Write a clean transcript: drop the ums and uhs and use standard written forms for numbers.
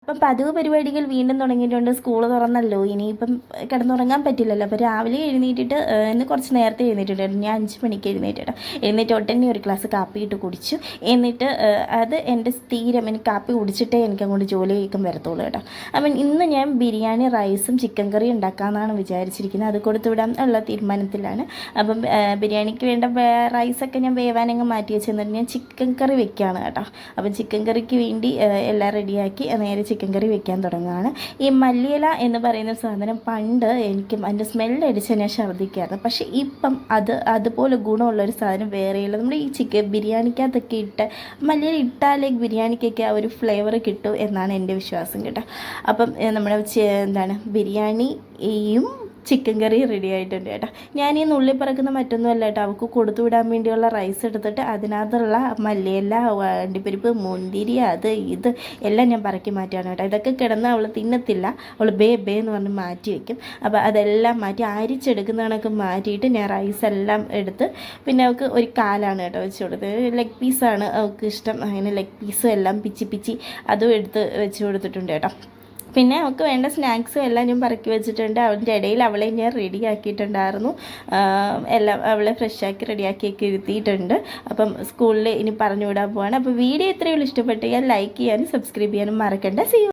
ഇപ്പം പതിവ് പരിപാടികൾ വീണ്ടും തുടങ്ങിയിട്ടുണ്ട്. സ്കൂൾ തുറന്നല്ലോ, ഇനിയിപ്പം കിടന്നുറങ്ങാൻ പറ്റില്ലല്ലോ. അപ്പോൾ രാവിലെ എഴുന്നേറ്റിട്ട് ഇന്ന് കുറച്ച് നേരത്തെ എഴുന്നേറ്റിട്ടുണ്ടായിരുന്നു. ഞാൻ 5 മണിക്ക് എഴുന്നേറ്റിട്ട് എഴുന്നേറ്റ് ഉടനെ ഒരു ഗ്ലാസ് കാപ്പി ഇട്ട് കുടിച്ചു. എന്നിട്ട് അത് എൻ്റെ സ്ഥിരം, എനിക്ക് കാപ്പി കുടിച്ചിട്ടേ എനിക്ക് അങ്ങോട്ട് ജോലിയേക്കും വരത്തുള്ളൂ കേട്ടോ. അപ്പം ഇന്ന് ഞാൻ ബിരിയാണി റൈസും ചിക്കൻ കറിയും ഉണ്ടാക്കാമെന്നാണ് വിചാരിച്ചിരിക്കുന്നത്. അത് കൊടുത്തു വിടാൻ ഉള്ള തീരുമാനത്തിലാണ്. അപ്പം ബിരിയാണിക്ക് വേണ്ട റൈസൊക്കെ ഞാൻ വേവാനങ്ങ് മാറ്റി വെച്ചെന്നിട്ട് ഞാൻ ചിക്കൻ കറി വെക്കുകയാണ് കേട്ടോ. അപ്പം ചിക്കൻ കറിക്ക് വേണ്ടി എല്ലാം റെഡിയാക്കി നേരെ ചിക്കൻ കറി വെക്കാൻ തുടങ്ങുകയാണ്. ഈ മല്ലിയില എന്ന് പറയുന്ന സാധനം പണ്ട് എനിക്കും അതിൻ്റെ സ്മെല്ലടിച്ച് ഞാൻ ഛർദ്ദിക്കായിരുന്നു. പക്ഷേ ഇപ്പം അതുപോലെ ഗുണമുള്ളൊരു സാധനം വേറെയില്ല. നമ്മൾ ഈ ചിക്കൻ ബിരിയാണിക്കകത്തൊക്കെ ഇട്ട് മല്ലിയില ഇട്ടാലേ ബിരിയാണിക്കൊക്കെ ആ ഒരു ഫ്ലേവർ കിട്ടും എന്നാണ് എൻ്റെ വിശ്വാസം കേട്ടോ. അപ്പം നമ്മുടെ ബിരിയാണിയും ചിക്കൻ കറി റെഡി ആയിട്ടുണ്ട് കേട്ടോ. ഞാൻ ഈ നുള്ളി പറക്കുന്ന മറ്റൊന്നുമല്ല കേട്ടോ, അവൾക്ക് കൊടുത്തു വിടാൻ വേണ്ടിയുള്ള റൈസ് എടുത്തിട്ട് അതിനകത്തുള്ള മല്ലിയില, അണ്ടിപ്പരിപ്പ്, മുന്തിരി, അത് ഇത് എല്ലാം ഞാൻ പറക്കി മാറ്റുകയാണ് കേട്ടോ. ഇതൊക്കെ കിടന്ന് അവൾ തിന്നത്തില്ല, അവൾ ബേ എന്ന് പറഞ്ഞ് മാറ്റി വയ്ക്കും. അപ്പോൾ അതെല്ലാം മാറ്റി അരിച്ചെടുക്കുന്ന കണക്ക് മാറ്റിയിട്ട് ഞാൻ റൈസ് എല്ലാം എടുത്ത്, പിന്നെ അവൾക്ക് ഒരു കാലാണ് കേട്ടോ വെച്ച് കൊടുത്തത്. ലെഗ് പീസാണ് അവൾക്ക് ഇഷ്ടം. അങ്ങനെ ലെഗ് പീസും എല്ലാം പിച്ചി അതും എടുത്ത് വെച്ച് കൊടുത്തിട്ടുണ്ട് കേട്ടോ. പിന്നെ അവൾക്ക് വേണ്ട സ്നാക്സും എല്ലാം ഞാൻ പറക്കി വെച്ചിട്ടുണ്ട്. അവൻ്റെ ഇടയിൽ അവളെ ഞാൻ റെഡിയാക്കിയിട്ടുണ്ടായിരുന്നു. എല്ലാം അവളെ ഫ്രഷാക്കി റെഡിയാക്കിയൊക്കെ ഇരുത്തിയിട്ടുണ്ട്. അപ്പം സ്കൂളിൽ ഇനി പറഞ്ഞു വിടാൻ പോവാണ്. അപ്പോൾ വീഡിയോ ഇത്രയുള്ളൂ. ഇഷ്ടപ്പെട്ടെങ്കിൽ ലൈക്ക് ചെയ്യാനും സബ്സ്ക്രൈബ് ചെയ്യാനും മറക്കണ്ട. See U.